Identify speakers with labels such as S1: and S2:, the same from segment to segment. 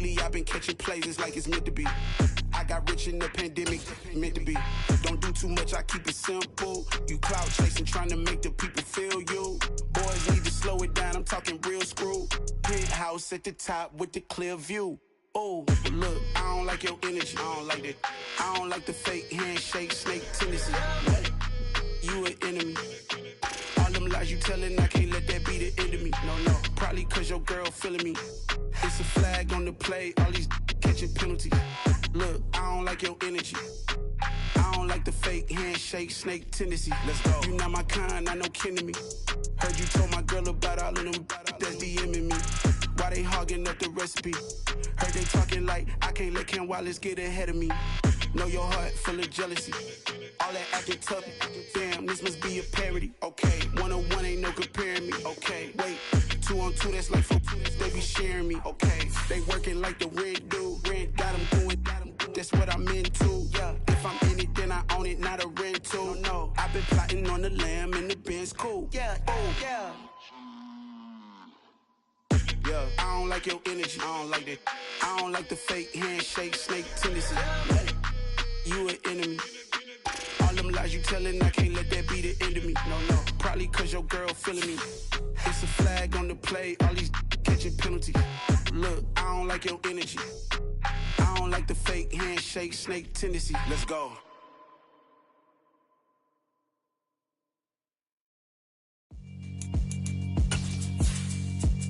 S1: lately I've been catching plays, it's like it's meant to be. I got rich in the pandemic, meant to be. Don't do too much, I keep it simple. You clout chasing, trying to make the people feel you. Boys need to slow it down, I'm talking real screw. Penthouse at the top with the clear view. Oh, look, I don't like your energy, I don't like that. I don't like the fake handshake, snake tendency. You an enemy. All them lies you telling, I can't let that be the end of me. No, probably cause your girl feeling me. It's a flag on the play, all these catching penalties. Look, I don't like your energy. I don't like the fake handshake, snake tendency. Let's go. You not my kind, I know kin to me. Heard you told my girl about all of them that's DMing me. Why they hogging up the recipe? Heard they talking like I can't let Ken Wallace get ahead of me. Know your heart full of jealousy. All that acting tough, damn, this must be a parody. Okay, 1-on-1 ain't no comparing me. Okay, wait, 2-on-2, that's like 4, they be sharing me. Okay, they working like the rent do. Rent got them going, that's what I'm into. Yeah, if I'm in it, then I own it, not a rental. No, I've been plotting on the lamb and the Benz cool. Yeah, oh, yeah. Yeah, I don't like your energy, I don't like that. I don't like the fake handshake, snake tendency. You an enemy. All them lies you telling, I can't let that be the end of me. No, probably cause your girl feeling me. It's a flag on the play, all these catching penalties. Look, I don't like your energy. I don't like the fake handshake, snake tendency. Let's go.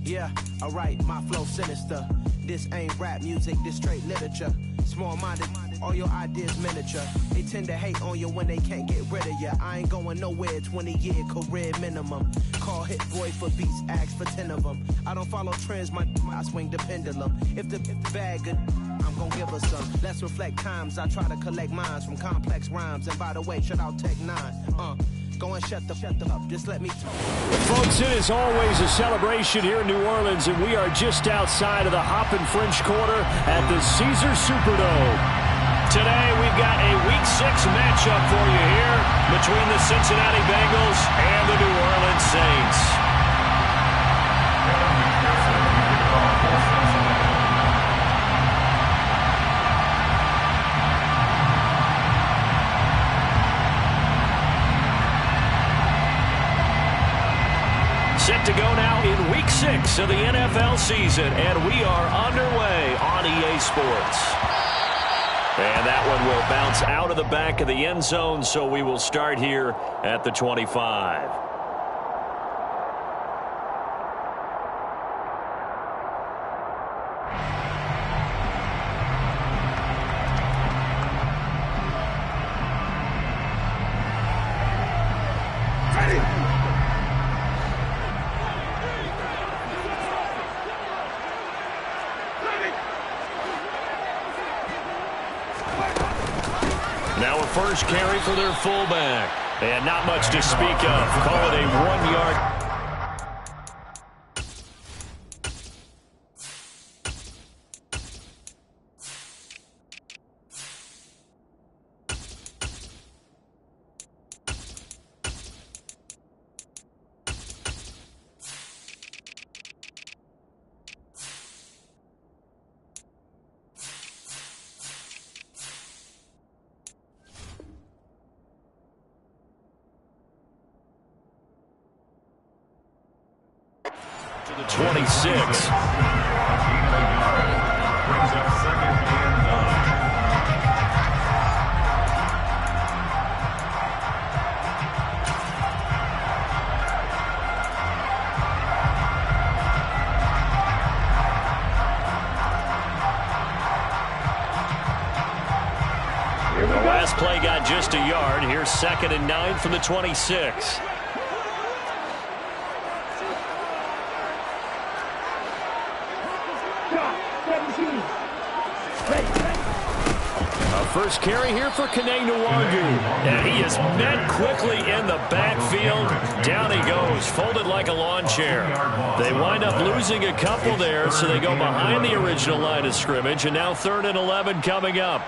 S2: Yeah, alright, my flow sinister. This ain't rap music, this straight literature. Small-minded, all your ideas miniature. They tend to hate on you when they can't get rid of you. I ain't going nowhere, 20-year career minimum. Call Hit Boy for beats, ask for 10 of them. I don't follow trends, I swing the pendulum. If the bag good, I'm gon' give her some. Let's reflect times, I try to collect minds from complex rhymes. And by the way, shout out Tech 9. Go and shut the up, just let me talk.
S3: Folks, it is always a celebration here in New Orleans, and we are just outside of the Hoppin' French Quarter at the Caesars Superdome. Today, we've got a Week 6 matchup for you here between the Cincinnati Bengals and the New Orleans Saints. Set to go now in Week 6 of the NFL season, and we are underway on EA Sports. And that one will bounce out of the back of the end zone, so we will start here at the 25. Now a first carry for their fullback. And not much to speak of. Call it a 1-yard. To the 26. The last play got just a yard. Here's 2nd and 9 from the 26. First carry here for Kene Nwangu. And he is met quickly in the backfield. Down he goes, folded like a lawn chair. They wind up losing a couple there, so they go behind the original line of scrimmage. And now 3rd and 11 coming up.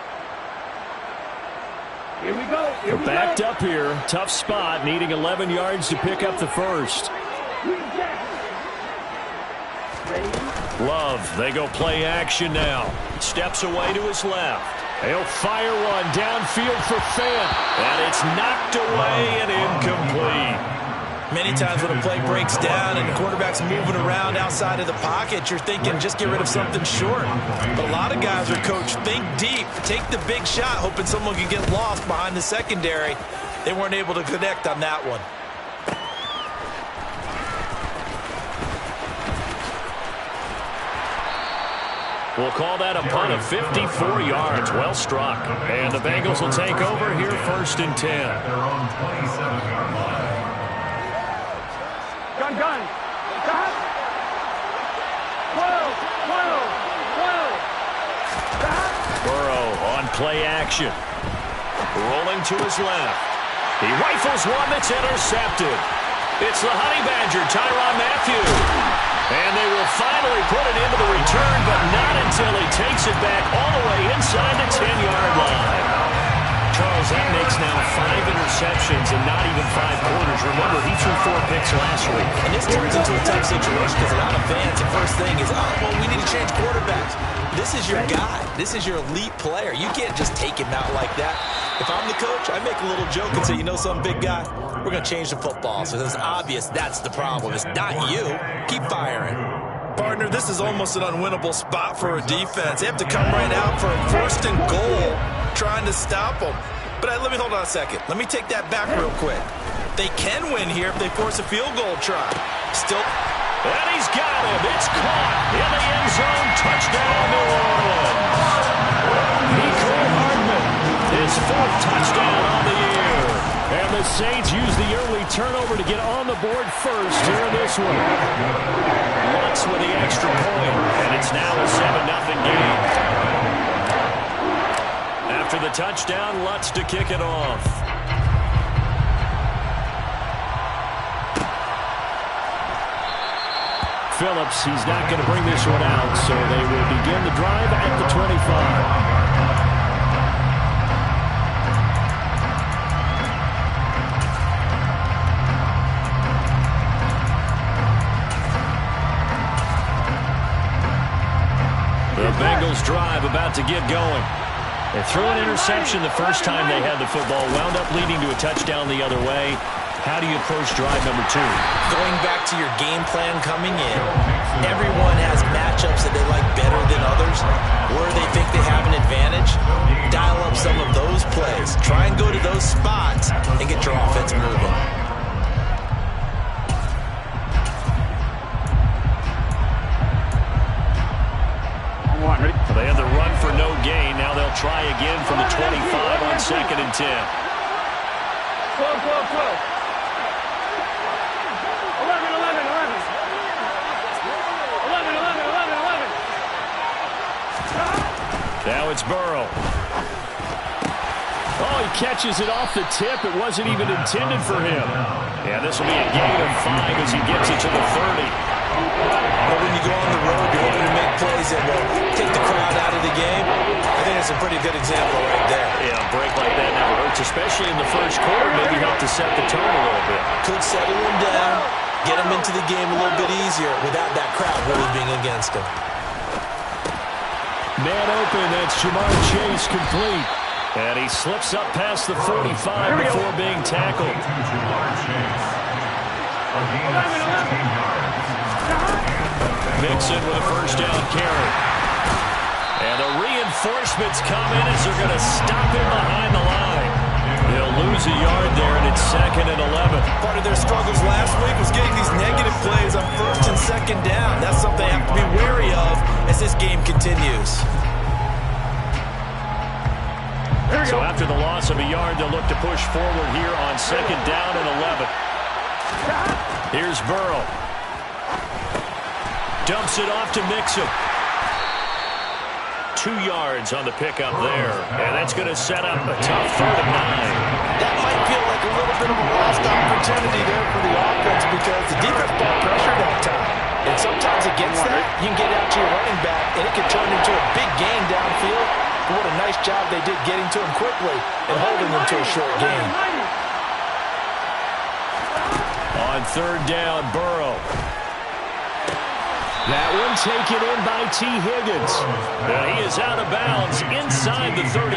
S4: Here we go.
S3: They're backed up here. Tough spot, needing 11 yards to pick up the first.
S4: Ready?
S3: Love, they go play action now. Steps away to his left. He'll fire one downfield for Fant. And it's knocked away and incomplete.
S4: Many times when a play breaks down and the quarterback's moving around outside of the pocket, you're thinking just get rid of something short. But a lot of guys are coached, think deep, take the big shot, hoping someone can get lost behind the secondary. They weren't able to connect on that one.
S3: We'll call that a punt of 54 yards. Well struck. And the Bengals will take over here 1st and 10.
S5: Gun. Stop. 12. Stop.
S3: Burrow on play action. Rolling to his left. He rifles one that's intercepted. It's the Honey Badger, Tyrann Mathieu. And they will finally put it into the return, but not until he takes it back all the way inside the 10-yard line. Charles, that makes now 5 interceptions and not even 5 quarters. Remember, he threw 4 picks last week.
S4: And this turns into a tough situation because a lot of fans, the first thing is, we need to change quarterbacks. This is your guy. This is your elite player. You can't just take him out like that. If I'm the coach, I make a little joke and say, you know something, big guy? We're going to change the football. So it's obvious that's the problem. It's not you. Keep firing. Partner, this is almost an unwinnable spot for a defense. They have to come right out for a 1st and goal, trying to stop them. But let me hold on a second. Let me take that back real quick. They can win here if they force a field goal try. Still.
S3: And he's got him. It's caught in the end zone. Touchdown, New Orleans. Nico Hardman, his 4th touchdown on the year. And the Saints use the early turnover to get on the board first here in this one. Lutz with the extra point, and it's now a 7-0 game. After the touchdown, Lutz to kick it off. Phillips, he's not going to bring this one out, so they will begin the drive at the 25. The Bengals drive about to get going. They threw an interception the first time they had the football, wound up leading to a touchdown the other way. How do you approach drive number 2?
S4: Going back to your game plan coming in, everyone has matchups that they like better than others, where they think they have an advantage. Dial up some of those plays. Try and go to those spots and get your offense moving.
S3: They had the run for no gain. Now they'll try again from the 25 on 2nd and 10.
S5: 12. 11.
S3: Now it's Burrow. Oh, he catches it off the tip. It wasn't even intended for him. Yeah, this will be a gain of 5 as he gets it to the 30.
S4: But when you go on the road, you're hoping to make plays that will take the crowd out of the game. I think it's a pretty good example right there.
S3: Yeah, a break like that never hurts, especially in the first quarter. Maybe help to set the tone a little bit.
S4: Could settle him down, get him into the game a little bit easier without that crowd really being against him.
S3: Man open, that's Jamar Chase complete. And he slips up past the 45 before being tackled. Mixon with a first down carry. And the reinforcements come in as they're going to stop him behind the line. They'll lose a yard there, and it's 2nd and 11.
S4: Part of their struggles last week was getting these negative plays on 1st and 2nd down. That's something they have to be wary of as this game continues.
S3: So after the loss of a yard, they'll look to push forward here on 2nd down and 11. Here's Burrow. Dumps it off to Mixon. 2 yards on the pickup there. And that's going to set up a tough 3rd and 9.
S4: That might feel like a little bit of a lost opportunity there for the offense because the defense ball pressure that time. And sometimes against that, you can get out to your running back, and it can turn into a big gain downfield. What a nice job they did getting to him quickly and holding him to a short gain.
S3: On 3rd down, Burrow. That one taken in by T. Higgins. He is out of bounds inside the 35.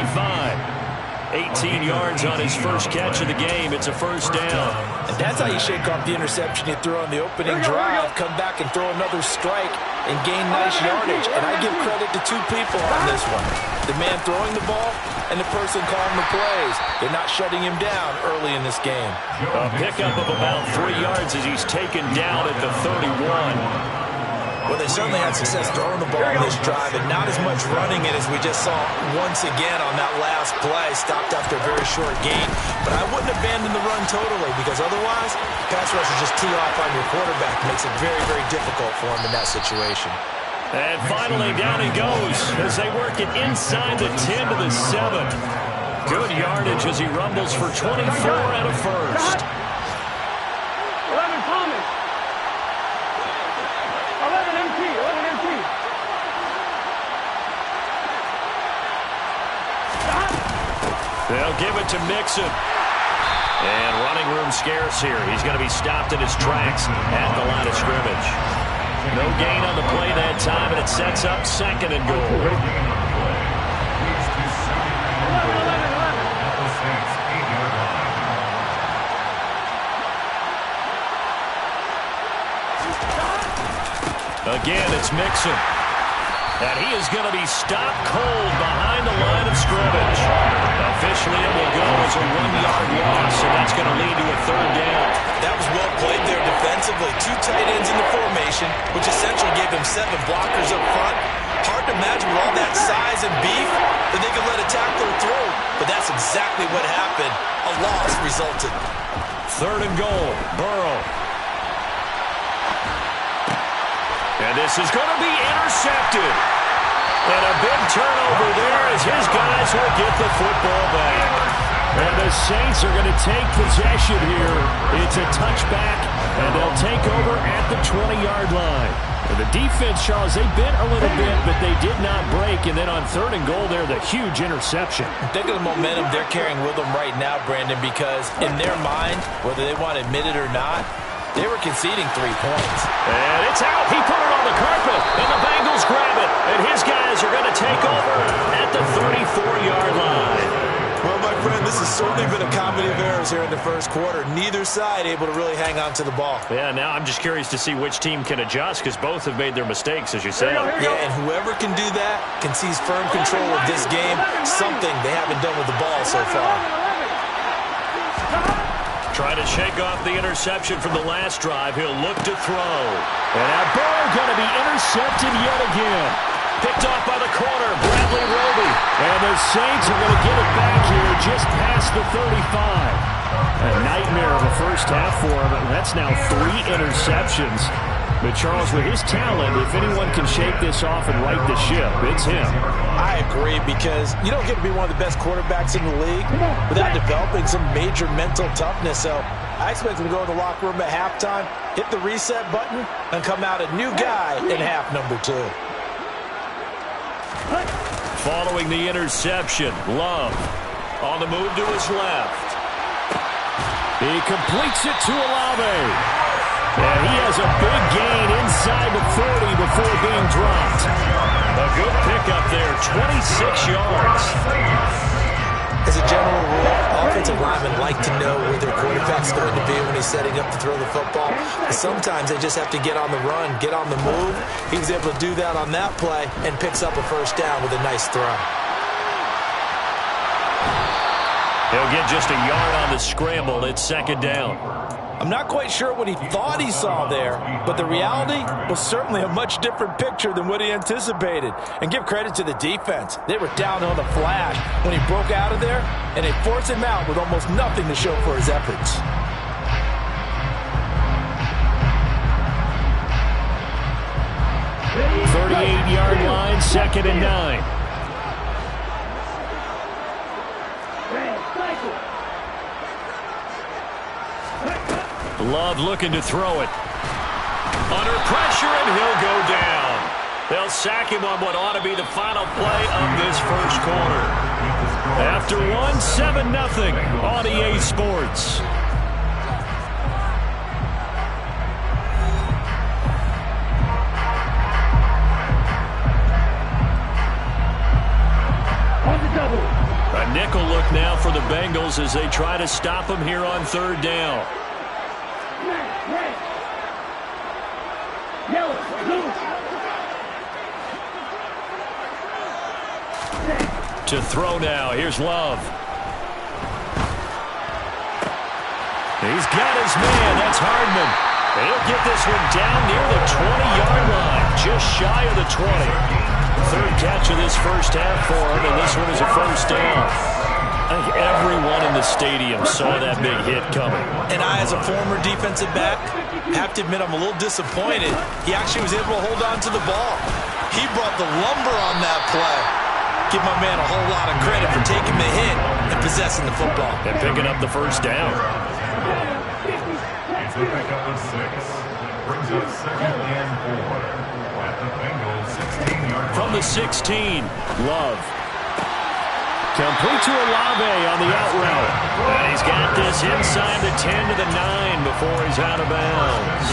S3: 18 yards on his first catch of the game. It's a first down.
S4: And that's how you shake off the interception you threw on the opening drive. Come back and throw another strike and gain nice yardage. And I give credit to two people on this one. The man throwing the ball and the person calling the plays. They're not shutting him down early in this game.
S3: A pickup of about 3 yards as he's taken down at the 31.
S4: Well, they certainly had success throwing the ball on this drive and not as much running it as we just saw once again on that last play. Stopped after a very short gain. But I wouldn't abandon the run totally because otherwise, pass rush is just tee off on your quarterback. Makes it very, very difficult for him in that situation.
S3: And finally, down he goes as they work it inside the 10 to the 7. Good yardage as he rumbles for 24 and a first.
S5: 11 Thomas. 11 MT. 11 MT.
S3: They'll give it to Mixon. And running room scarce here. He's going to be stopped in his tracks at the line of scrimmage. No gain on the play that time, and it sets up second and goal. Again, it's Mixon. And he is going to be stopped cold behind the line of scrimmage. Officially, it will go as a 1-yard loss, and that's going to lead to a third down.
S4: That was well played there defensively. 2 tight ends in the formation, which essentially gave them 7 blockers up front. Hard to imagine with all that size and beef that they could let a tackler through. But that's exactly what happened. A loss resulted.
S3: Third and goal, Burrow. And this is going to be intercepted. And a big turnover there as his guys will get the football back. And the Saints are going to take possession here. It's a touchback, and they'll take over at the 20-yard line. And the defense, Charles, they bit a little bit, but they did not break. And then on third and goal there, the huge interception.
S4: Think of the momentum they're carrying with them right now, Brandon, because in their mind, whether they want to admit it or not, they were conceding 3 points.
S3: And it's out. He put it on the carpet, and the Bengals grab it. And his guys are going to take over at the 34-yard line.
S4: Well, my friend, this has certainly been a comedy of errors here in the first quarter. Neither side able to really hang on to the ball.
S3: Yeah, now I'm just curious to see which team can adjust because both have made their mistakes, as you said.
S4: Yeah, and whoever can do that can seize firm control of this game, something they haven't done with the ball so far.
S3: Trying to shake off the interception from the last drive. He'll look to throw. And now Burrow going to be intercepted yet again. Picked off by the corner, Bradley Roby. And the Saints are going to get it back here just past the 35. A nightmare of a first half for him. That's now 3 interceptions. But Charles, with his talent, if anyone can shake this off and right the ship, it's him.
S4: I agree, because you don't get to be one of the best quarterbacks in the league without developing some major mental toughness. So I expect him to go in the locker room at halftime, hit the reset button, and come out a new guy in half number 2.
S3: Following the interception, Love on the move to his left. He completes it to Olave. And he has a big gain inside the 40 before being dropped. A good pickup there, 26 yards.
S4: As a general rule, offensive linemen like to know where their quarterback's going to be when he's setting up to throw the football. But sometimes they just have to get on the run, get on the move. He was able to do that on that play and picks up a first down with a nice throw.
S3: He'll get just a yard on the scramble. It's second down.
S4: I'm not quite sure what he thought he saw there, but the reality was certainly a much different picture than what he anticipated. And give credit to the defense. They were down on the flash when he broke out of there, and they forced him out with almost nothing to show for his efforts.
S3: The 38-yard line, second and 9. Love looking to throw it. Under pressure, and he'll go down. They'll sack him on what ought to be the final play of this first quarter. After 1-7-0 on EA Sports. tackle look now for the Bengals as they try to stop him here on third down. To throw now. Here's Love. He's got his man. That's Hardman. He'll get this one down near the 20-yard line, just shy of the 20. Third catch of this first half for him, and this one is a first down. I think everyone in the stadium saw that big hit coming.
S4: And I, as a former defensive back, have to admit I'm a little disappointed. He actually was able to hold on to the ball. He brought the lumber on that play. Give my man a whole lot of credit for taking the hit and possessing the football.
S3: And picking up the first down.
S6: It's a pickup of 6. Brings up 2nd and 4 at the Bengals 16-yard line.
S3: From the 16, Love. Complete to Olave on the out route. And he's got this inside the 10 to the 9 before he's out of bounds.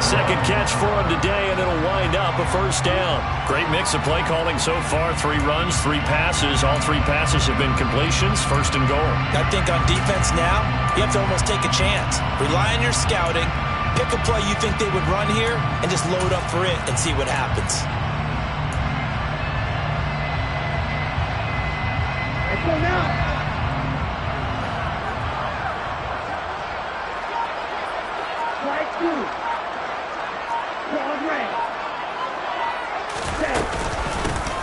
S3: Second catch for him today, and it'll wind up a first down. Great mix of play calling so far. 3 runs, 3 passes. All 3 passes have been completions. First and goal.
S4: I think on defense now, you have to almost take a chance. Rely on your scouting. Pick a play you think they would run here, and just load up for it and see what happens.
S5: Let's go now. Strike 2.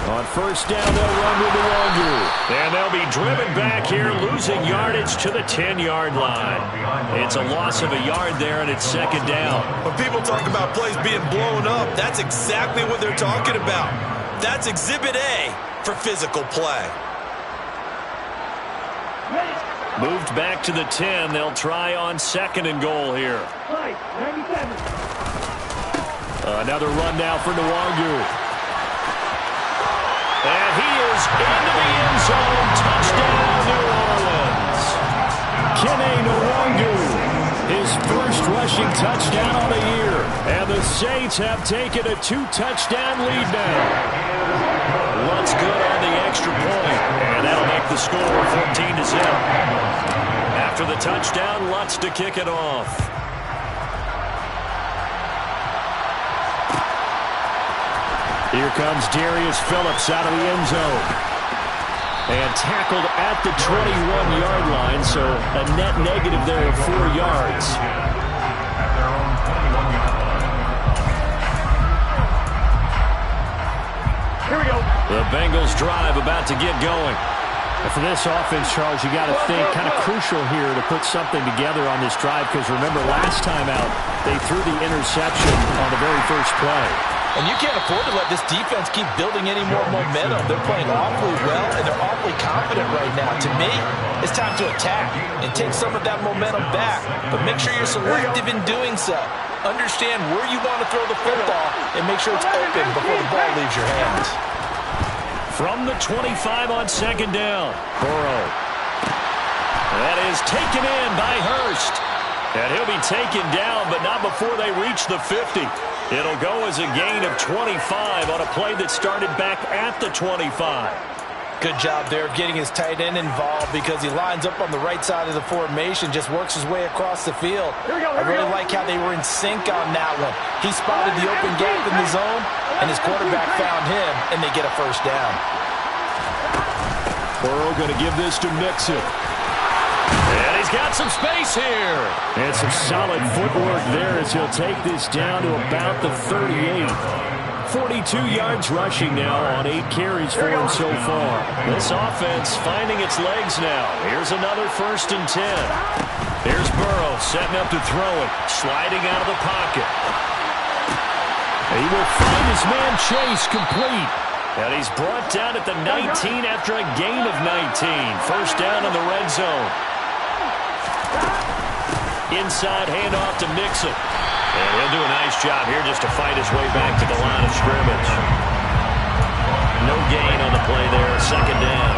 S3: On first down, they'll run with the Longu. And they'll be driven back here, losing yardage to the 10-yard line. It's a loss of a yard there, and it's second down.
S4: When people talk about plays being blown up, that's exactly what they're talking about. That's Exhibit A for physical play.
S3: Moved back to the 10. They'll try on second and goal here.
S5: 97.
S3: Another run now for Nwangu. And he is into the end zone. Touchdown, New Orleans. Kene Nwangu, his first rushing touchdown of the year. And the Saints have taken a 2-touchdown lead now. Lutz good on the extra point. And that'll make the score 14-0. After the touchdown, Lutz to kick it off. Here comes Darius Phillips out of the end zone. And tackled at the 21-yard line, so a net negative there of 4 yards.
S6: At their own 21-yard line.
S5: Here we go.
S3: The Bengals drive about to get going. And for this offense, Charles, you got to think kind of crucial here to put something together on this drive, because remember last time out, they threw the interception on the very first play.
S4: And you can't afford to let this defense keep building any more momentum. They're playing awfully well, and they're awfully confident right now. To me, it's time to attack and take some of that momentum back. But make sure you're selective in doing so. Understand where you want to throw the football and make sure it's open before the ball leaves your hands.
S3: From the 25 on second down, Burrow. That is taken in by Hurst. And he'll be taken down, but not before they reach the 50. It'll go as a gain of 25 on a play that started back at the 25.
S4: Good job there of getting his tight end involved, because he lines up on the right side of the formation, just works his way across the field. I really like how they were in sync on that one. He spotted the open gap in the zone, and his quarterback found him, and they get a first down.
S3: Burrow going to give this to Mixon. And he's got some space here. And some solid footwork there as he'll take this down to about the 38. 42 yards rushing now on 8 carries for him so far. This offense finding its legs now. Here's another 1st and 10. Here's Burrow setting up to throw it. Sliding out of the pocket. He will find his man Chase complete. And he's brought down at the 19 after a gain of 19. First down in the red zone. Inside handoff to Mixon. And he'll do a nice job here just to fight his way back to the line of scrimmage. No gain on the play there. Second down.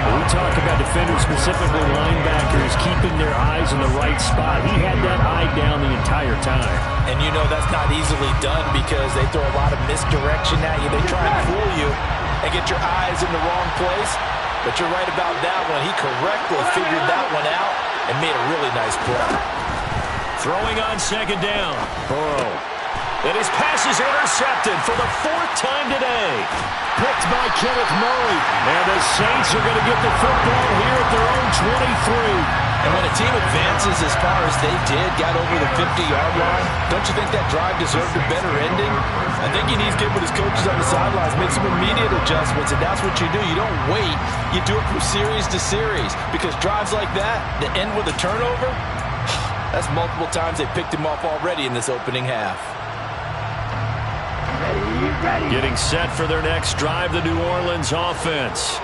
S3: When we talk about defenders, specifically linebackers, keeping their eyes in the right spot. He had that eye down the entire time.
S4: And you know that's not easily done, because they throw a lot of misdirection at you. They try and fool you and get your eyes in the wrong place. But you're right about that one. He correctly figured that one out and made a really nice play.
S3: Throwing on second down. Burrow. And his pass is intercepted for the 4th time today. Picked by Kenneth Murray. And the Saints are going to get the football here at their own 23.
S4: And when a team advances as far as they did, got over the 50-yard line, don't you think that drive deserved a better ending? I think he needs to get with his coaches on the sidelines, make some immediate adjustments, and that's what you do. You don't wait. You do it from series to series, because drives like that that end with a turnover, that's multiple times they picked him off already in this opening half.
S3: Getting set for their next drive, the New Orleans offense.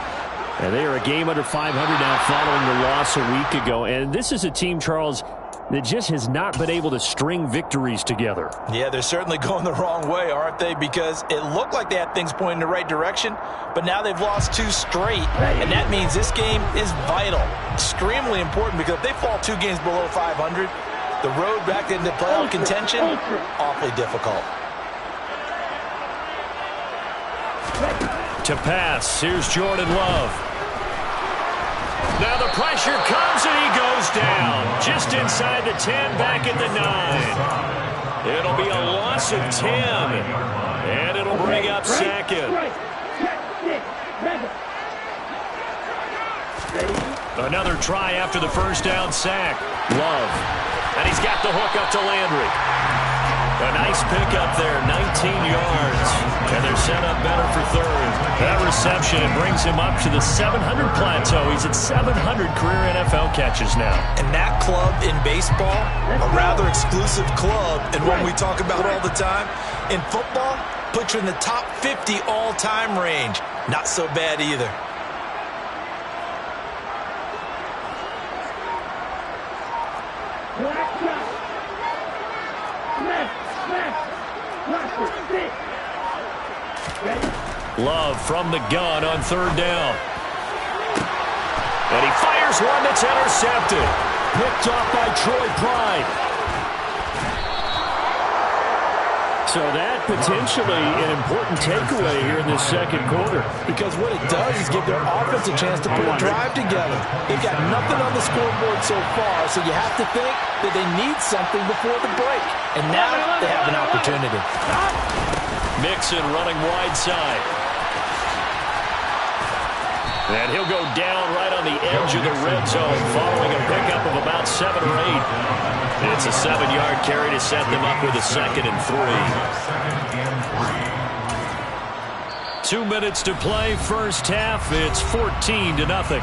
S3: And they are a game under 500 now following the loss a week ago. And this is a team, Charles, that just has not been able to string victories together.
S4: Yeah, they're certainly going the wrong way, aren't they? Because it looked like they had things pointing in the right direction, but now they've lost 2 straight. And that means this game is vital, extremely important, because if they fall 2 games below 500, the road back into playoff contention, awfully difficult.
S3: To pass, here's Jordan Love. Now the pressure comes and he goes down. Just inside the 10, back at the 9. It'll be a loss of 10. And it'll bring up second. Another try after the first down sack. Love. And he's got the hook up to Landry. A nice pickup there, 19 yards. And they're set up better for 3rd. That reception, it brings him up to the 700 plateau. He's at 700 career NFL catches now.
S4: And that club in baseball, a rather exclusive club, and one we talk about all the time. In football, puts you in the top 50 all-time range. Not so bad either.
S3: Love from the gun on 3rd down. And he fires one that's intercepted. Picked off by Troy Pride. So that potentially an important takeaway here in this second quarter.
S4: Because what it does is give their offense a chance to put a drive together. They've got nothing on the scoreboard so far, so you have to think that they need something before the break. And now they have an opportunity.
S3: Mixon running wide side. And he'll go down right on the edge of the red zone following a pickup of about 7 or 8. It's a 7-yard carry to set them up with a 2nd and 3. 2 minutes to play, first half. It's 14-0.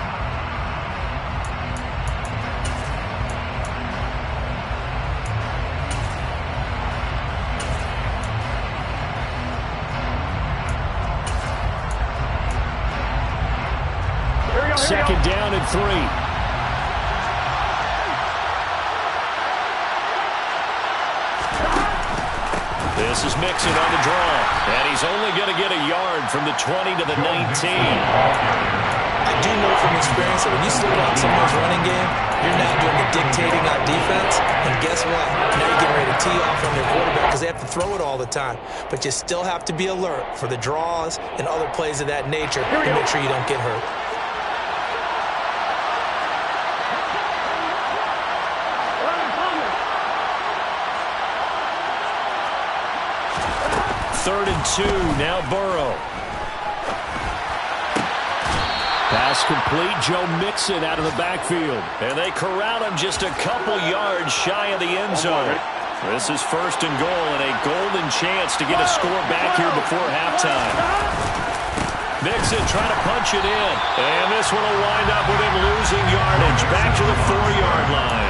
S3: Second down and 3. This is Mixon on the draw. And he's only going to get a yard from the 20 to the 19.
S4: I do know from experience that when you slow down someone's running game, you're now doing the dictating on defense. And guess what? Now you're getting ready to tee off on their quarterback because they have to throw it all the time. But you still have to be alert for the draws and other plays of that nature to make sure you don't get hurt.
S3: 3rd and 2, now Burrow. Pass complete, Joe Mixon out of the backfield. And they corral him just a couple yards shy of the end zone. This is 1st and goal and a golden chance to get a score back here before halftime. Mixon trying to punch it in. And this one will wind up with him losing yardage. Back to the 4-yard line.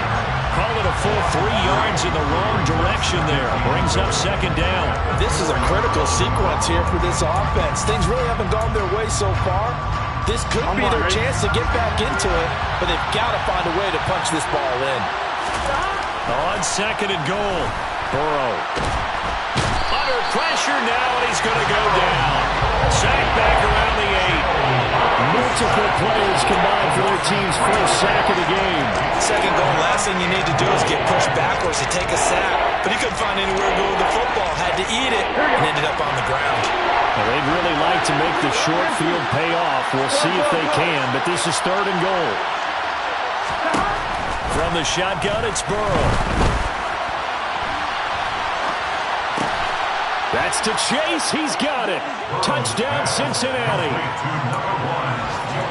S3: Call it a full 3 yards in the wrong direction there. Brings up 2nd down.
S4: This is a critical sequence here for this offense. Things really haven't gone their way so far. This could be their chance to get back into it, but they've got to find a way to punch this ball in.
S3: On 2nd and goal, Burrow. Under pressure now, and he's going to go down. Sacked back around the 8. Multiple players combined for their team's first sack of the game.
S4: 2nd goal, last thing you need to do is get pushed backwards to take a sack. But he couldn't find anywhere to go with the football. Had to eat it and ended up on the ground.
S3: Well, they've really like to make the short field pay off. We'll see if they can, but this is 3rd and goal. From the shotgun, it's Burrow. That's to Chase. He's got it. Touchdown, Cincinnati.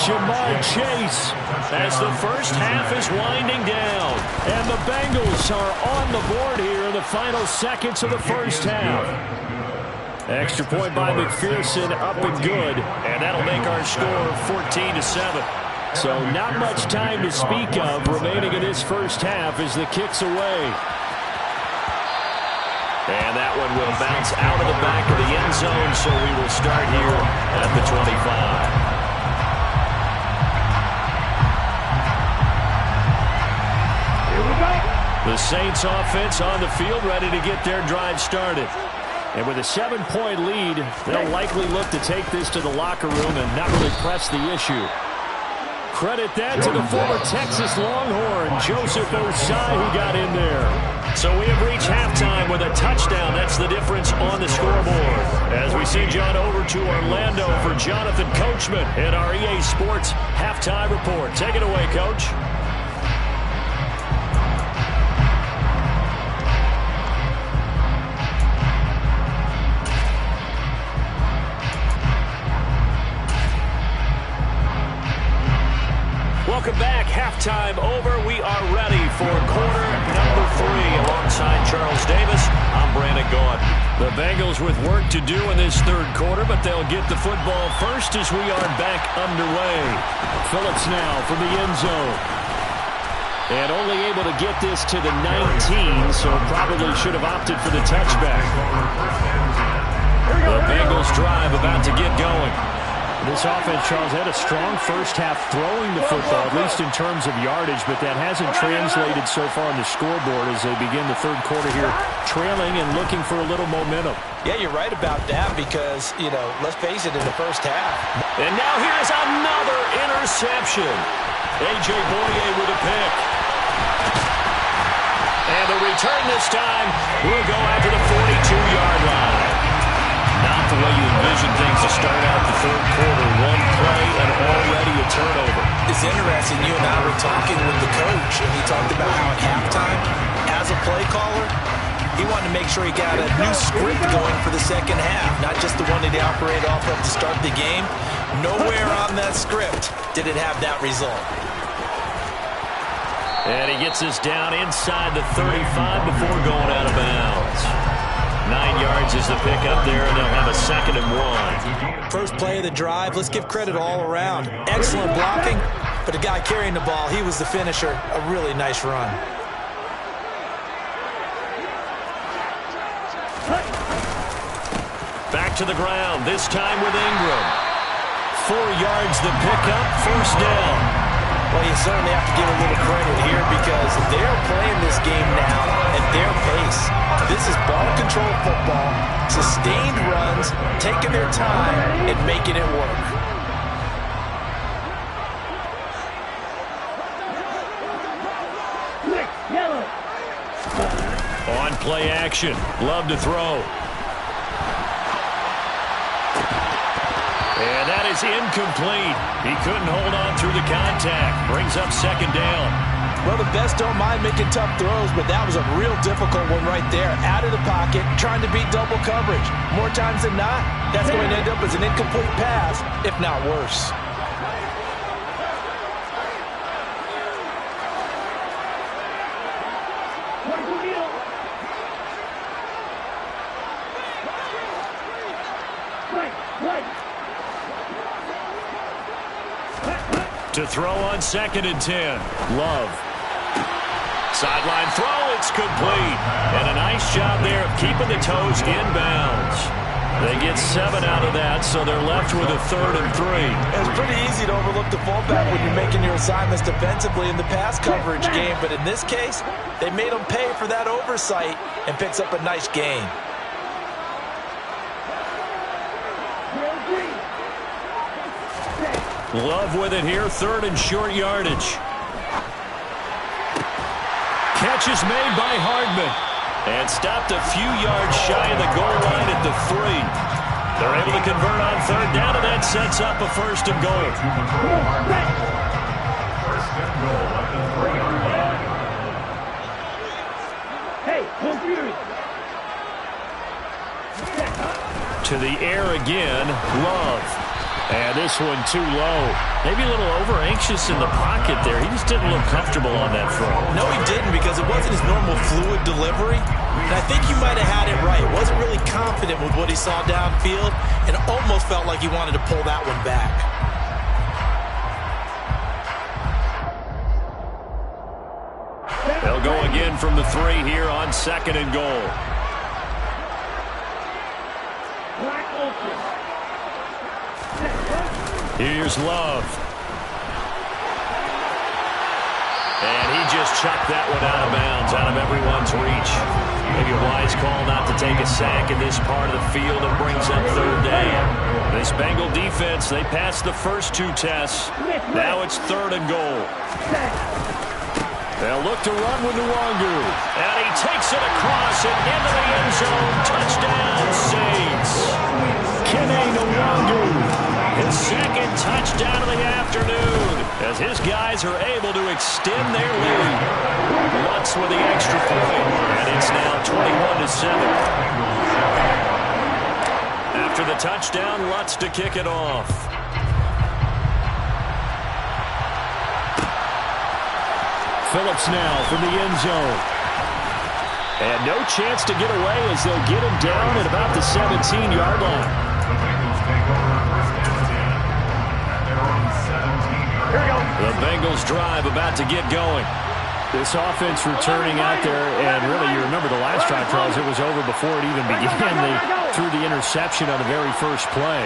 S3: Jamar Chase as the first half is winding down. And the Bengals are on the board here in the final seconds of the first half. Extra point by McPherson, up and good. And that'll make our score 14-7. So not much time to speak of remaining in this first half as the kick's away. And that one will bounce out of the back of the end zone, so we will start here at the 25. The Saints offense on the field, ready to get their drive started. And with a 7-point lead, they'll likely look to take this to the locker room and not really press the issue. Credit that to the former Texas Longhorn, Joseph Osai, who got in there. So we have reached halftime with a touchdown. That's the difference on the scoreboard. As we send John over to Orlando for Jonathan Coachman at our EA Sports Halftime Report. Take it away, Coach. Welcome back. Halftime over. We are ready for quarter number 3. Alongside Charles Davis, I'm Brandon Gaudin. The Bengals with work to do in this third quarter, but they'll get the football first as we are back underway. Phillips now from the end zone. And only able to get this to the 19, so probably should have opted for the touchback. The Bengals drive about to get going. This offense, Charles, had a strong first half throwing the football, at least in terms of yardage, but that hasn't translated so far on the scoreboard as they begin the third quarter here, trailing and looking for a little momentum.
S4: Yeah, you're right about that because, let's face it, in the first half.
S3: And now here's another interception. A.J. Boye with a pick. And the return this time will go out to the 42-yard line. Not the way you envision things to start out the third quarter. One play and already a turnover.
S4: It's interesting. You and I were talking with the coach, and he talked about how at halftime, as a play caller, he wanted to make sure he got a new script going for the second half, not just the one that he operated off of to start the game. Nowhere on that script did it have that result.
S3: And he gets us down inside the 35 before going out of bounds. 9 yards is the pickup there, and they'll have a 2nd and 1.
S4: First play of the drive, let's give credit all around. Excellent blocking, but the guy carrying the ball, he was the finisher. A really nice run.
S3: Back to the ground, this time with Ingram. 4 yards the pickup, first down.
S4: Well, you certainly have to give a little credit here because they're playing this game now at their pace. This is ball control football, sustained runs, taking their time and making it work.
S3: On play action, Love to throw. And that is incomplete. He couldn't hold on through the contact. Brings up 2nd down.
S4: Well, the best don't mind making tough throws, but that was a real difficult one right there. Out of the pocket, trying to beat double coverage. More times than not, that's going to end up as an incomplete pass, if not worse.
S3: To throw on 2nd and 10. Love. Sideline throw, it's complete. And a nice job there of keeping the toes inbounds. They get 7 out of that, so they're left with a 3rd and 3.
S4: It's pretty easy to overlook the fullback when you're making your assignments defensively in the pass coverage game, but in this case, they made him pay for that oversight and picks up a nice gain.
S3: Love with it here, 3rd and short yardage. Catch is made by Hardman. And stopped a few yards shy of the goal line at the 3. They're able to convert on third down, and that sets up a first and goal.
S6: First and goal at the 3-yard line.
S5: Hey, home fury.
S3: To the air again, Love. And this one too low. Maybe a little over-anxious in the pocket there. He just didn't look comfortable on that throw.
S4: No, he didn't, because it wasn't his normal fluid delivery. And I think you might have had it right. He wasn't really confident with what he saw downfield, and it almost felt like he wanted to pull that one back.
S3: They'll go again from the 3 here on second and goal. Here's Love. And he just chucked that one out of bounds, out of everyone's reach. Maybe a wise call not to take a sack in this part of the field. It brings up third down. This Bengal defense, they passed the first 2 tests. Now it's third and goal. They'll look to run with Nwangu. And he takes it across and into the end zone. Touchdown, Saints. Kene Nwangu. His second touchdown of the afternoon as his guys are able to extend their lead. Lutz with the extra point, and it's now 21-7. After the touchdown, Lutz to kick it off. Phillips now from the end zone. And no chance to get away as they'll get him down at about the 17-yard line. The Bengals drive about to get going. This offense returning out there, and really you remember the last drive, Charles, it was over before it even began. They threw the interception on the very first play.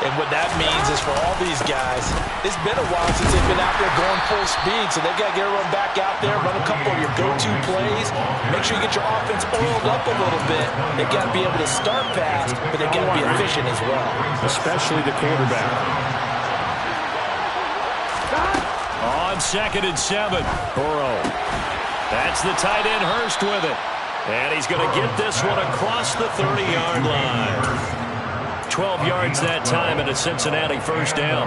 S4: And what that means is for all these guys, it's been a while since they've been out there going full speed, so they've got to get everyone back out there, run a couple of your go-to plays, make sure you get your offense oiled up a little bit. They've got to be able to start fast, but they've got to be efficient as well. Especially the quarterback.
S3: On 2nd and 7, Burrow. That's the tight end Hurst with it. And he's going to get this one across the 30-yard line. 12 yards that time and a Cincinnati first down.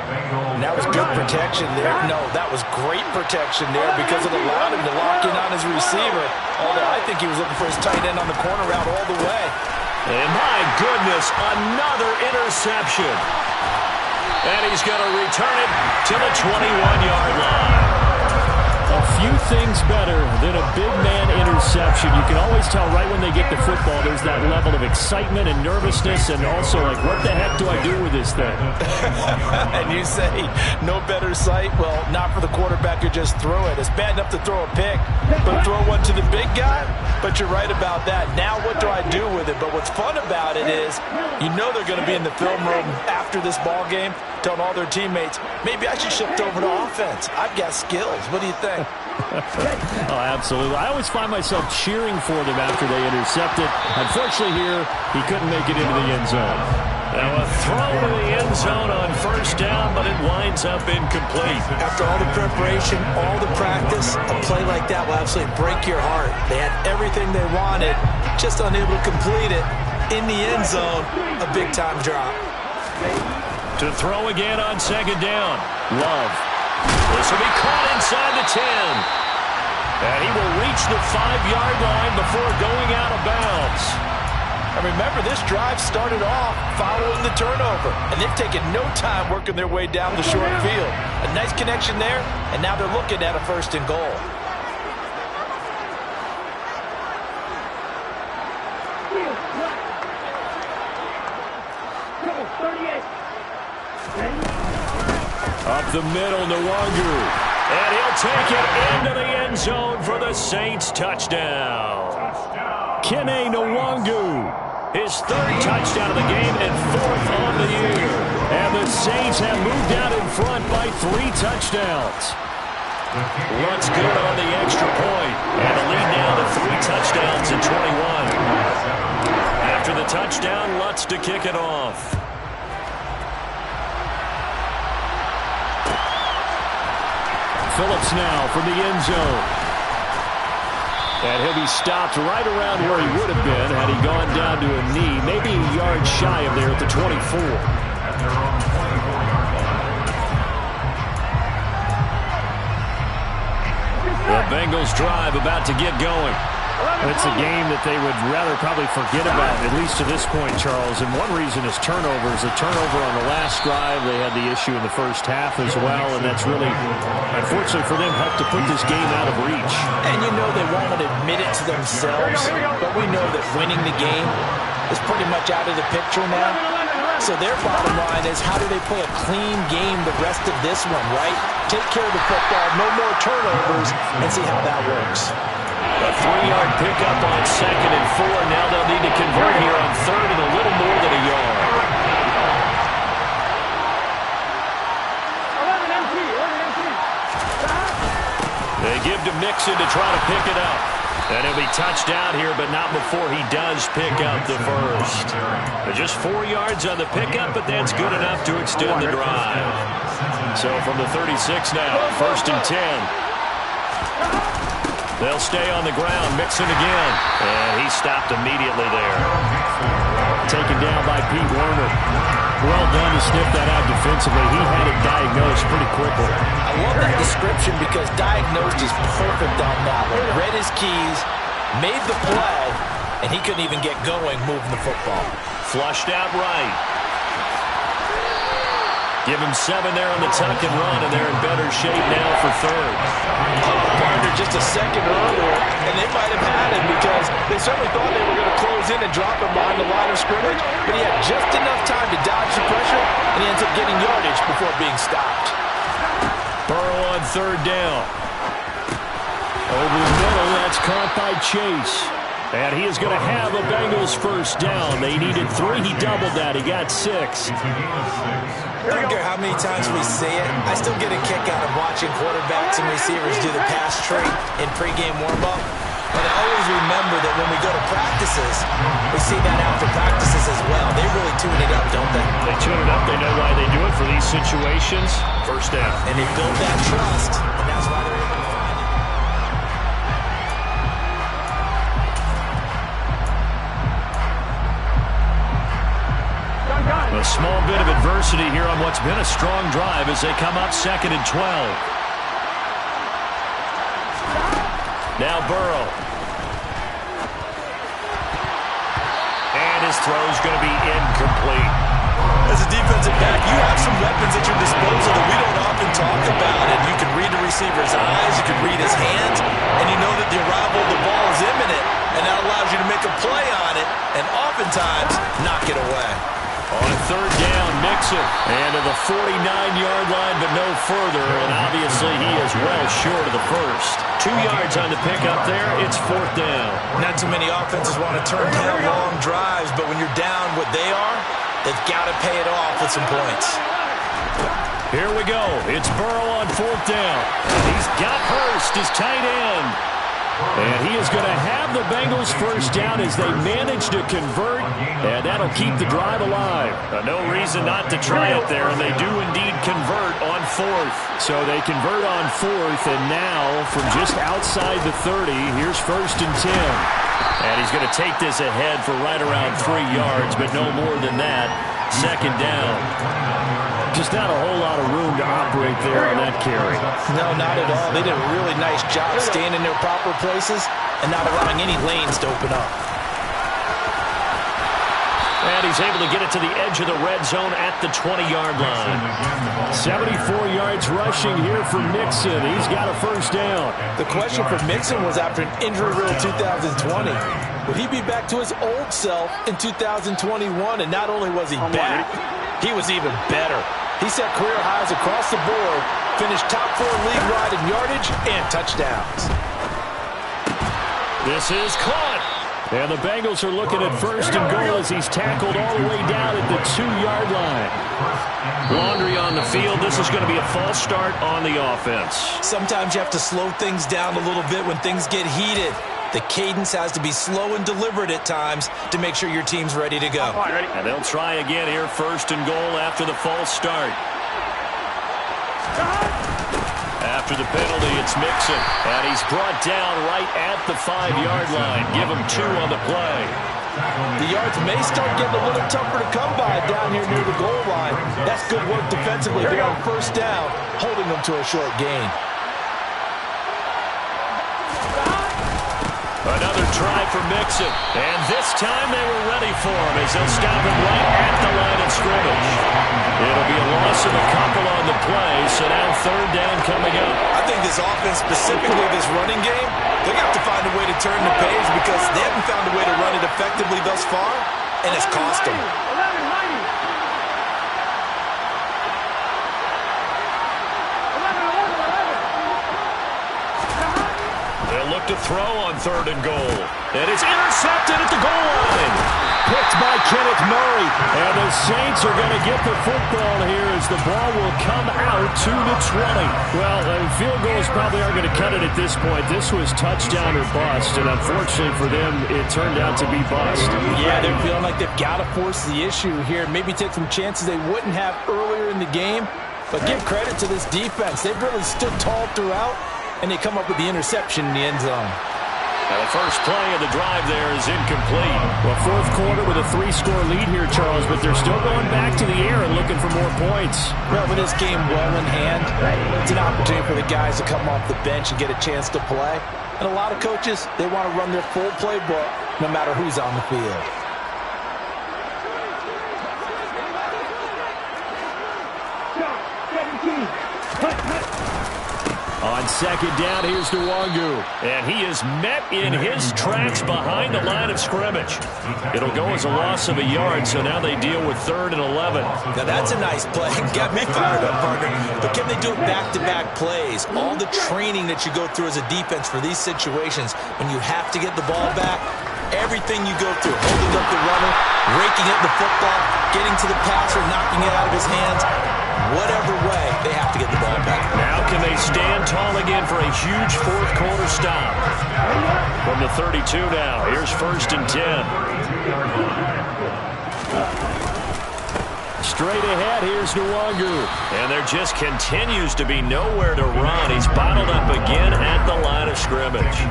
S4: And that was good protection there. No, that was great protection there because it allowed him to lock in on his receiver. Although I think he was looking for his tight end on the corner route all the way.
S3: And my goodness, another interception. And he's going to return it to the 21-yard line. A few things better than a big man interception. You can always tell right when they get the football, there's that level of excitement and nervousness, and also like, what the heck do I do with this thing?
S4: And you say, no better sight? Well, not for the quarterback who just threw it. It's bad enough to throw a pick, but throw one to the big guy? But you're right about that. Now what do I do with it? But what's fun about it is, you know they're going to be in the film room after this ball game, telling all their teammates, maybe I should shift over to offense. I've got skills. What do you think?
S3: Oh, absolutely. I always find myself cheering for them after they intercept it. Unfortunately here, he couldn't make it into the end zone. Now a throw to the end zone on first down, but it winds up incomplete.
S4: After all the preparation, all the practice, a play like that will absolutely break your heart. They had everything they wanted, just unable to complete it. In the end zone, a big-time drop.
S3: To throw again on second down. Love. This will be caught inside the 10. And he will reach the 5-yard line before going out of bounds.
S4: And remember, this drive started off following the turnover. And they've taken no time working their way down the short field. A nice connection there, and now they're looking at a first and goal.
S3: Up the middle, Nwangu. And he'll take it into the end zone for the Saints touchdown. Kene Nwangu, his 3rd touchdown of the game and 4th on the year. And the Saints have moved out in front by 3 touchdowns. Lutz good on the extra point. And the lead now to 3 touchdowns in 21. After the touchdown, Lutz to kick it off. Phillips now from the end zone. And he'll be stopped right around where he would have been had he gone down to a knee, maybe a yard shy of there at the 24.
S6: At their own 24-yard line.
S3: The Bengals drive about to get going. It's a game that they would rather probably forget about, at least to this point, Charles. And one reason is turnovers. A turnover on the last drive. They had the issue in the first half as well, and that's really, unfortunately for them, helped to put this game out of reach.
S4: And you know they won't admit it to themselves, but we know that winning the game is pretty much out of the picture now. So their bottom line is, how do they play a clean game the rest of this one, right? Take care of the football, no more turnovers, and see how that works.
S3: A 3-yard pickup on 2nd and 4. Now they'll need to convert here on 3rd and a little more than a yard. They give to Mixon to try to pick it up. And he'll be touched down here, but not before he does pick up the first. Just 4 yards on the pickup, but that's good enough to extend the drive. So from the 36 now, 1st and 10. They'll stay on the ground. Mixon again. And he stopped immediately there. Taken down by Pete Werner. Well done to sniff that out defensively. He had it diagnosed pretty quickly.
S4: I love that description because diagnosed is perfect on that one. Read his keys, made the play, and he couldn't even get going moving the football.
S3: Flushed out right. Give him 7 there on the tuck and run, and they're in better shape now for 3rd.
S4: Partner just a second earlier, and they might have had him because they certainly thought they were going to close in and drop him behind the line of scrimmage, but he had just enough time to dodge the pressure, and he ends up getting yardage before being stopped.
S3: Burrow on 3rd down. Over the middle, that's caught by Chase. And he is going to have a Bengals first down. They needed 3. He doubled that. He got 6.
S4: I don't care how many times we see it. I still get a kick out of watching quarterbacks and receivers do the pass tree in pregame warm-up. But I always remember that when we go to practices, we see that after practices as well. They really tune it up, don't they?
S3: They tune it up. They know why they do it for these situations. First down.
S4: And they build that trust, and that's why they're able to find it.
S3: A small bit of adversity here on what's been a strong drive as they come up 2nd and 12. Now Burrow. And his throw's going to be incomplete.
S4: As a defensive back, you have some weapons at your disposal that we don't often talk about. And you can read the receiver's eyes, you can read his hands, and you know that the arrival of the ball is imminent. And that allows you to make a play on it and oftentimes knock it away.
S3: On 3rd down, Mixon. And to the 49-yard line, but no further. And obviously he is well short of the first. 2 yards on the pickup there. It's 4th down.
S4: Not too many offenses want to turn down long drives, but when you're down what they are, they've got to pay it off with some points.
S3: Here we go. It's Burrow on 4th down. He's got Hurst, his tight end. And he is going to have the Bengals first down as they manage to convert, and that'll keep the drive alive. No reason not to try it there, and they do indeed convert on 4th. So they convert on 4th, and now from just outside the 30, here's 1st and 10. And he's going to take this ahead for right around 3 yards, but no more than that. 2nd down. Just not a whole lot of room to operate there on that carry.
S4: No, not at all. They did a really nice job staying in their proper places and not allowing any lanes to open up.
S3: And he's able to get it to the edge of the red zone at the 20-yard line. 74 yards rushing here for Mixon. He's got a first down.
S4: The question for Mixon was after an injury-riddled 2020. Would he be back to his old self in 2021? And not only was he back, he was even better. He set career highs across the board, finished top 4 league-wide in yardage and touchdowns.
S3: This is caught. And the Bengals are looking at 1st and goal as he's tackled all the way down at the 2-yard line. Laundry on the field. This is going to be a false start on the offense.
S4: Sometimes you have to slow things down a little bit when things get heated. The cadence has to be slow and deliberate at times to make sure your team's ready to go.
S3: And they'll try again here, 1st and goal after the false start. After the penalty, it's Mixon. And he's brought down right at the 5-yard line. Give him 2 on the play.
S4: The yards may start getting a little tougher to come by down here near the goal line. That's good work defensively there on first down, holding them to a short gain.
S3: Another try for Mixon. And this time they were ready for him as they'll stop him right at the line of scrimmage. It'll be a loss of a couple on the play, so now 3rd down coming up.
S4: I think this offense, specifically this running game, they're going to have to find a way to turn the page because they haven't found a way to run it effectively thus far, and it's cost them.
S3: They'll look to throw on 3rd and goal. And it's intercepted at the goal line. Picked by Kenneth Murray. And the Saints are going to get the football here as the ball will come out to the 20. Well, field goals probably aren't going to cut it at this point. This was touchdown or bust, and unfortunately for them, it turned out to be bust.
S4: Yeah, they're feeling like they've got to force the issue here. Maybe take some chances they wouldn't have earlier in the game. But give credit to this defense. They've really stood tall throughout, and they come up with the interception in the end zone.
S3: Now the first play of the drive there is incomplete. Well, 4th quarter with a 3-score lead here, Charles, but they're still going back to the air and looking for more points.
S4: Well, with this game well in hand, it's an opportunity for the guys to come off the bench and get a chance to play. And a lot of coaches, they want to run their full playbook no matter who's on the field.
S3: On 2nd down, here's Nwangu. And he is met in his tracks behind the line of scrimmage. It'll go as a loss of a yard, so now they deal with 3rd and 11.
S4: Now that's a nice play. Got me fired up, partner. But can they do it back-to-back plays? All the training that you go through as a defense for these situations, when you have to get the ball back, everything you go through, holding up the runner, raking at the football, getting to the passer, knocking it out of his hands, whatever way, they have to get the ball back.
S3: Now can they stand tall again for a huge 4th quarter stop? From the 32 now, here's 1st and 10. Straight ahead, here's Nwangu. And there just continues to be nowhere to run. He's bottled up again at the line of scrimmage.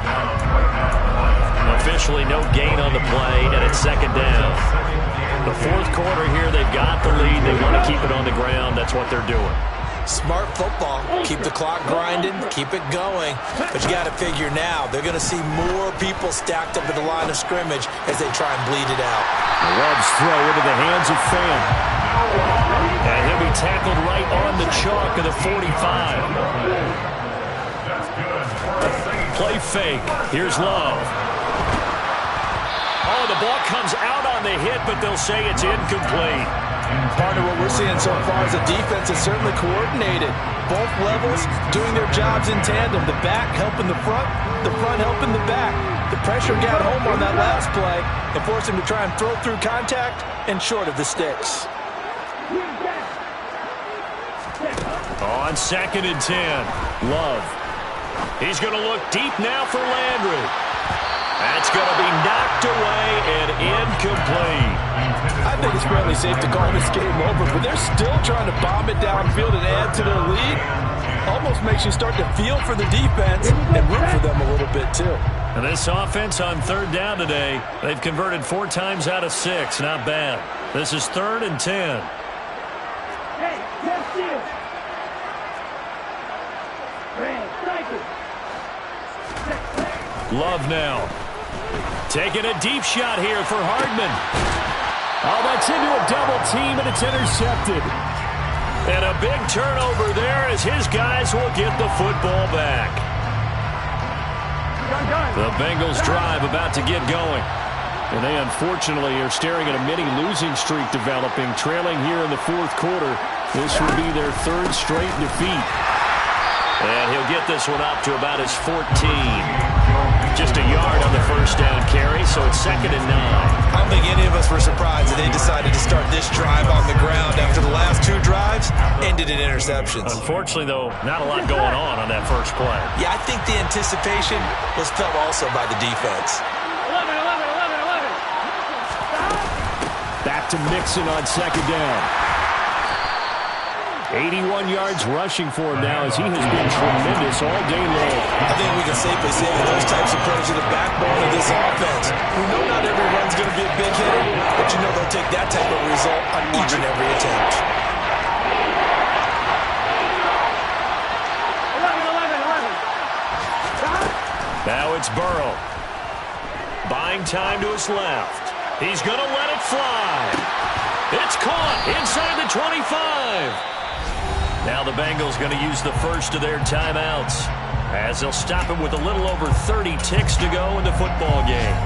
S3: Officially no gain on the play, and it's 2nd down. The 4th quarter here, they've got the lead. They want to keep it on the ground. That's what they're doing.
S4: Smart football. Keep the clock grinding. Keep it going. But you got to figure now, they're going to see more people stacked up at the line of scrimmage as they try and bleed it out.
S3: Love's throw into the hands of Fan. And he'll be tackled right on the chalk of the 45. Play fake. Here's Love. Oh, the ball comes out on the hit, but they'll say it's incomplete.
S4: Partner, what we're seeing so far is a defense is certainly coordinated. Both levels doing their jobs in tandem. The back helping the front helping the back. The pressure got home on that last play and forced him to try and throw through contact and short of the sticks.
S3: On 2nd and 10, Love. He's going to look deep now for Landry. That's going to be knocked away and incomplete.
S4: I think it's fairly safe to call this game over, but they're still trying to bomb it downfield and add to their lead. Almost makes you start to feel for the defense and root for them a little bit, too.
S3: And this offense on 3rd down today, they've converted 4 times out of 6. Not bad. This is 3rd and 10.
S5: Hey, let's see it.
S3: Love now. Taking a deep shot here for Hardman. Oh, that's into a double team, and it's intercepted. And a big turnover there as his guys will get the football back. The Bengals drive about to get going. And they unfortunately are staring at a mini losing streak developing, trailing here in the 4th quarter. This will be their 3rd straight defeat. And he'll get this one up to about his 14. Just a yard on the first down carry, so it's 2nd and 9.
S4: I don't think any of us were surprised that they decided to start this drive on the ground after the last 2 drives ended in interceptions.
S3: Unfortunately, though, not a lot going on that first play.
S4: Yeah, I think the anticipation was felt also by the defense.
S5: 11.
S3: Back to Mixon on 2nd down. 81 yards rushing for him now as he has been tremendous all day long.
S4: I think we can safely say that those types of plays are the backbone of this offense. We know not every run's going to be a big hitter, but you know they'll take that type of result on each and every attempt.
S5: 11.
S3: Now it's Burrow. Buying time to his left. He's going to let it fly. It's caught inside the 25. Now the Bengals going to use the first of their timeouts as they'll stop it with a little over 30 ticks to go in the football game.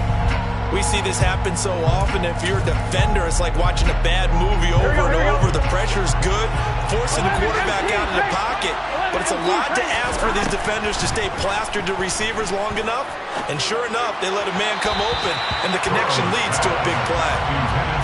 S4: We see this happen so often. If you're a defender, it's like watching a bad movie over and over. The pressure's good, forcing the quarterback out of the pocket. But it's a lot to ask for these defenders to stay plastered to receivers long enough. And sure enough, they let a man come open, and the connection leads to a big play.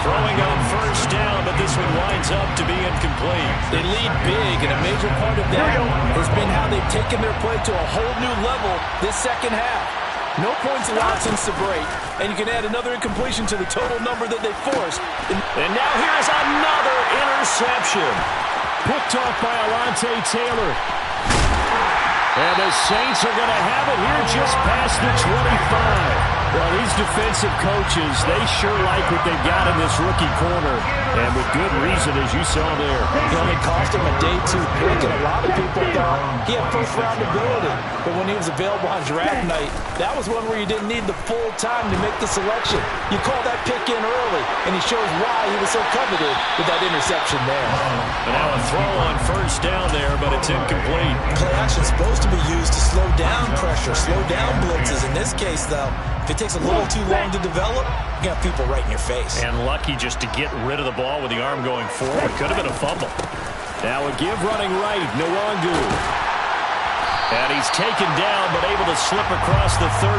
S3: Throwing on first down, but this one winds up to be incomplete.
S4: They lead big, and a major part of that has been how they've taken their play to a whole new level this second half. No points allowed since the break, and you can add another incompletion to the total number that they forced.
S3: And now here's another interception. Picked off by Alontae Taylor. And the Saints are going to have it here just past the 25. Well, these defensive coaches, they sure like what they've got in this rookie corner. And with good reason, as you saw there.
S4: It only cost him a day 2 pick, and a lot of people thought he had first-round ability. But when he was available on draft night, that was one where you didn't need the full time to make the selection. You call that pick in early, and he shows why he was so coveted with that interception there.
S3: And now a throw on first down there, but it's incomplete.
S4: Play action's supposed to be used to slow down pressure, slow down blitzes. In this case, though, if it takes a little too long to develop, you got people right in your face.
S3: And lucky just to get rid of the ball with the arm going forward. Could have been a fumble. Now a give running right, Nwangu. And he's taken down, but able to slip across the 35.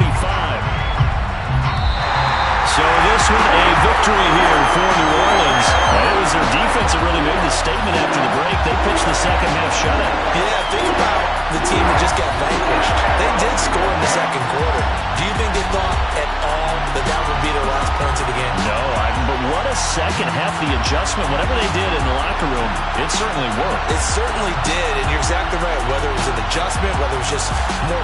S3: So this one, a victory here for New Orleans. And it was their defense that really made the statement after the break. They pitched the second half shutout.
S4: Yeah, think about the team that just got vanquished. They did score in the second quarter. Do you think they thought at all that that would be their last points of the game?
S3: No, but what a second half, the adjustment, whatever they did in the locker room, it certainly worked.
S4: It certainly did, and you're exactly right. Whether it was an adjustment, whether it was just more